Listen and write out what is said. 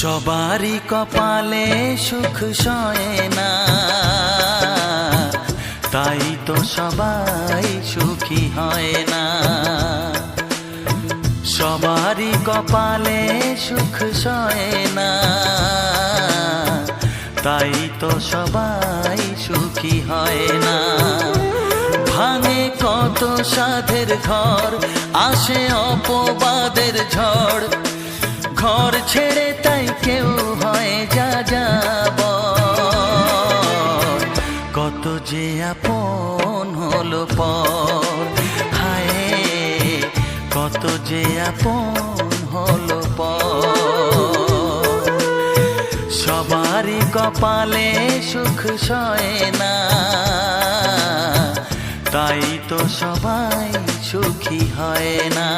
সবারই কপালে সুখ সয় না, তাই তো সবাই সুখী হয় না। সবারই কপালে সুখ সয় না, তাই তো সবাই সুখী হয় না। ভাঙে কত সাধের ঘর, আসে অপবাদের ঝড়, ঘর ছেড়ে তাই কেউ হয় যাযাবর। কত যে আপন হলো পর, হায় কত যে আপন হলো পর। সবারই কপালে সুখ সয় না, তাই তো সবাই সুখী হয় না।